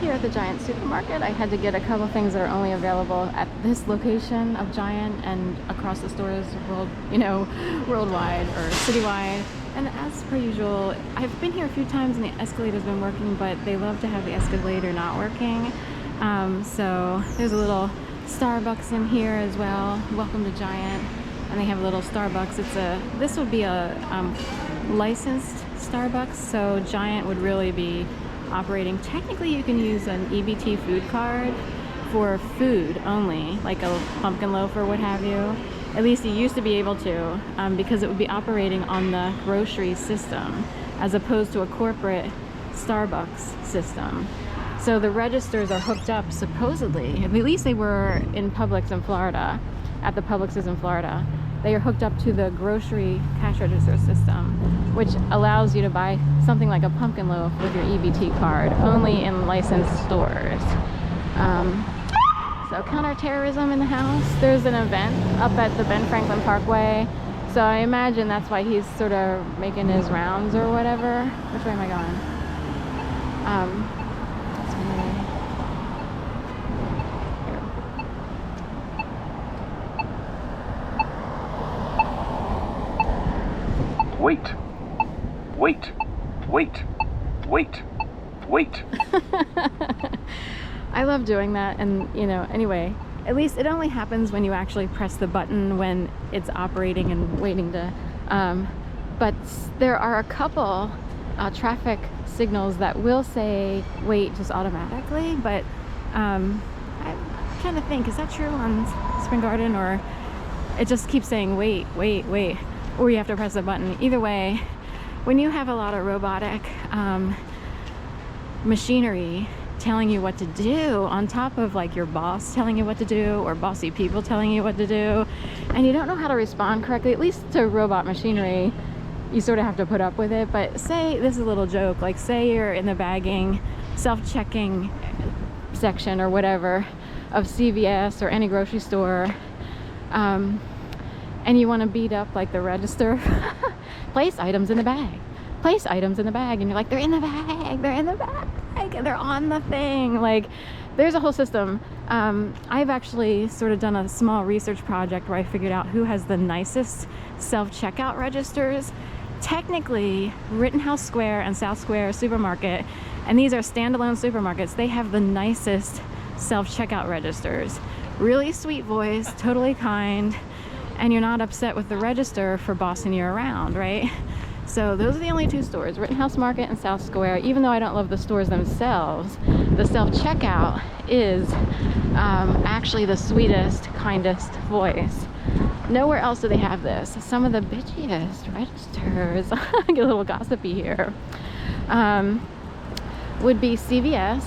here at the Giant supermarket. I had to get a couple things that are only available at this location of Giant and across the stores worldwide or citywide. And as per usual, I've been here a few times and the escalator's been working, but they love to have the escalator not working. So there's a little Starbucks in here as well. Welcome to Giant. And they have a little Starbucks. This would be a licensed Starbucks, so Giant would really be operating. Technically, you can use an EBT food card for food only, like a pumpkin loaf or what have you. At least you used to be able to, because it would be operating on the grocery system as opposed to a corporate Starbucks system. So the registers are hooked up, supposedly, at least they were in Publix in Florida, at the Publixes in Florida. They are hooked up to the grocery cash register system, which allows you to buy something like a pumpkin loaf with your EBT card, only in licensed stores. So counterterrorism in the house. There's an event up at the Ben Franklin Parkway. So I imagine that's why he's sort of making his rounds or whatever. Which way am I going? Wait. I love doing that, and anyway, at least it only happens when you actually press the button when it's operating and waiting to, but there are a couple traffic signals that will say wait just automatically, but I'm trying to think, is that true on Spring Garden, or it just keeps saying wait, or you have to press the button? Either way, when you have a lot of robotic machinery telling you what to do on top of like your boss telling you what to do or bossy people telling you what to do, and you don't know how to respond correctly, at least to robot machinery, you sort of have to put up with it. But say, this is a little joke, like say you're in the bagging, self-checking section or whatever of CVS or any grocery store, and you want to beat up like the register. Place items in the bag, place items in the bag, and you're like, they're in the bag, they're on the thing. Like, there's a whole system. I've actually sort of done a small research project where I figured out who has the nicest self-checkout registers. Technically, Rittenhouse Square and South Square Supermarket, and these are standalone supermarkets, they have the nicest self-checkout registers. Really sweet voice, totally kind, and you're not upset with the register for bossing you around, right? So those are the only two stores, Rittenhouse Market and South Square. Even though I don't love the stores themselves, the self-checkout is actually the sweetest, kindest voice. Nowhere else do they have this. Some of the bitchiest registers, I get a little gossipy here, would be CVS.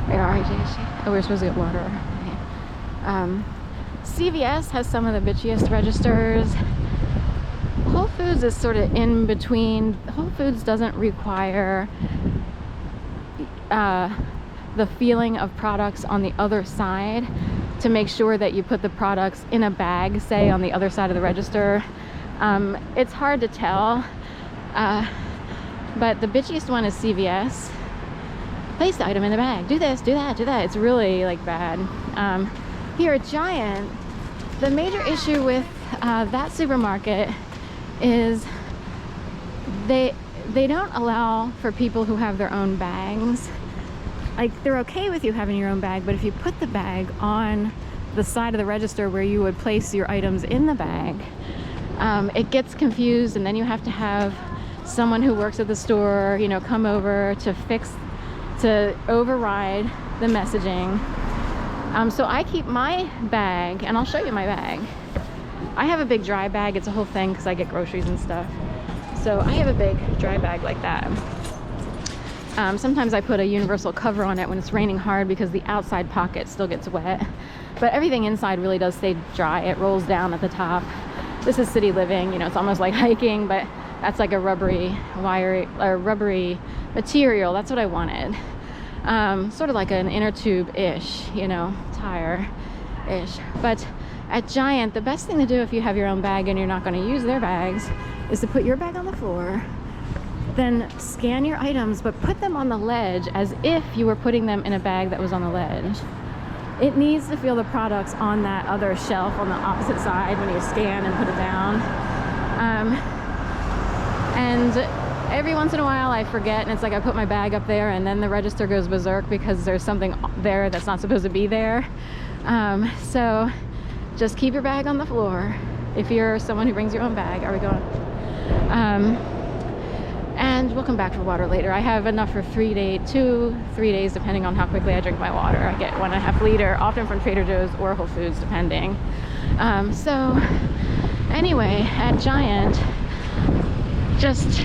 Where are you, JC? Oh, we're supposed to get water. Okay. CVS has some of the bitchiest registers. Whole Foods is sort of in between. Whole Foods doesn't require the feeling of products on the other side to make sure that you put the products in a bag, say on the other side of the register. It's hard to tell, but the bitchiest one is CVS. Place the item in the bag. Do this, do that, do that. It's really like bad. Here at Giant, the major issue with that supermarket is they don't allow for people who have their own bags. Like, they're okay with you having your own bag, but if you put the bag on the side of the register where you would place your items in the bag, it gets confused, and then you have to have someone who works at the store, come over to override the messaging. So I keep my bag, and I'll show you my bag. I have a big dry bag. It's a whole thing because I get groceries and stuff. So I have a big dry bag like that. Sometimes I put a universal cover on it when it's raining hard because the outside pocket still gets wet. But everything inside really does stay dry. It rolls down at the top. This is city living, it's almost like hiking, but that's like a rubbery material. That's what I wanted. Sort of like an inner tube-ish, tire-ish. But at Giant, the best thing to do if you have your own bag and you're not going to use their bags is to put your bag on the floor, then scan your items, but put them on the ledge as if you were putting them in a bag that was on the ledge. It needs to feel the products on that other shelf on the opposite side when you scan and put it down. And every once in a while I forget, and it's like I put my bag up there and then the register goes berserk because there's something there that's not supposed to be there. So just keep your bag on the floor if you're someone who brings your own bag. Are we going? And we'll come back for water later. I have enough for 3 days depending on how quickly I drink my water. I get 1.5 liter, often from Trader Joe's or Whole Foods depending. So anyway, at Giant, just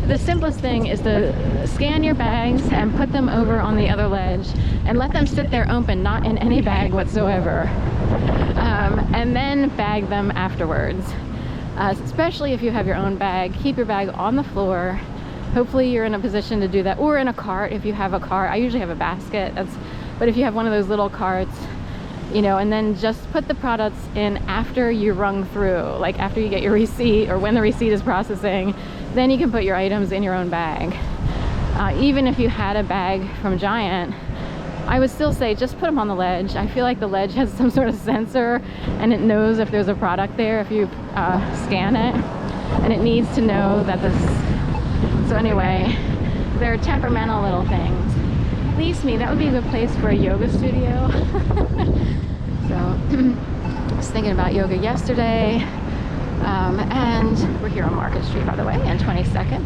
the simplest thing is to scan your bags and put them over on the other ledge and let them sit there open, not in any bag whatsoever. And then bag them afterwards. Especially if you have your own bag, keep your bag on the floor. Hopefully you're in a position to do that, or in a cart if you have a cart. I usually have a basket, but if you have one of those little carts, you know, and then just put the products in after you rung through, like after you get your receipt or when the receipt is processing, then you can put your items in your own bag. Even if you had a bag from Giant, I would still say just put them on the ledge. I feel like the ledge has some sort of sensor and it knows if there's a product there if you scan it, and it needs to know that this. So anyway, they're temperamental little things. Leaves me, that would be a good place for a yoga studio. So I was thinking about yoga yesterday, and we're here on Market Street, by the way, and 22nd.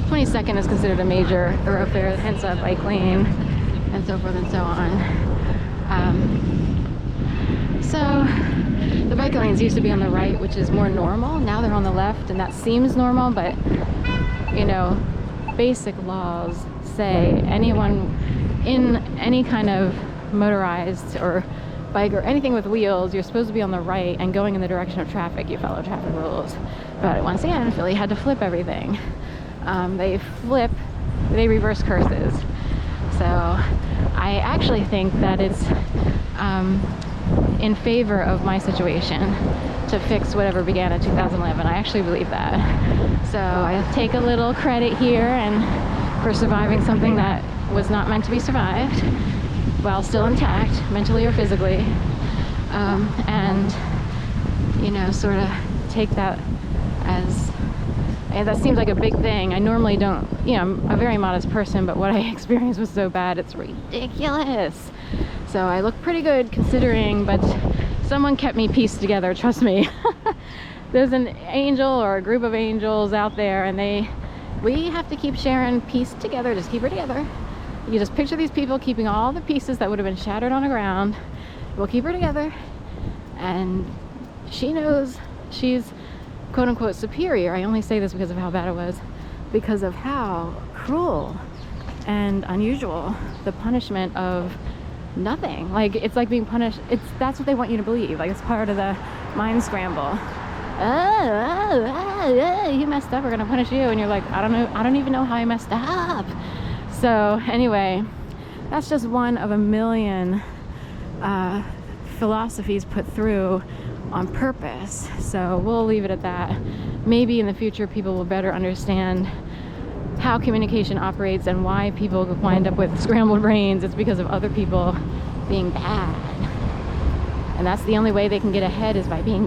22nd is considered a major thoroughfare, hence a bike lane, and so forth and so on. So the bike lanes used to be on the right, which is more normal. Now they're on the left, and that seems normal, but you know, basic laws say anyone in any kind of motorized or bike or anything with wheels, you're supposed to be on the right and going in the direction of traffic. You follow traffic rules. But once again, Philly had to flip everything. They reverse curses. So I actually think that it's in favor of my situation to fix whatever began in 2011. I actually believe that. So I take a little credit here and for surviving something that was not meant to be survived while still intact, mentally or physically. And, you know, sort of take that as, and that seems like a big thing. I normally don't, you know, I'm a very modest person, but what I experienced was so bad, it's ridiculous. So I look pretty good considering, but someone kept me pieced together, trust me. There's an angel or a group of angels out there, and we have to keep Sharon pieced together, just keep her together. You just picture these people keeping all the pieces that would have been shattered on the ground. We'll keep her together, and she knows she's quote unquote superior. I only say this because of how bad it was, because of how cruel and unusual the punishment of nothing. Like, it's like being punished. That's what they want you to believe. Like, it's part of the mind scramble. You messed up, we're gonna punish you, and you're like, I don't even know how I messed up. So anyway, that's just one of a million philosophies put through on purpose. So we'll leave it at that. Maybe in the future people will better understand how communication operates and why people wind up with scrambled brains. It's because of other people being bad, and that's the only way they can get ahead, is by being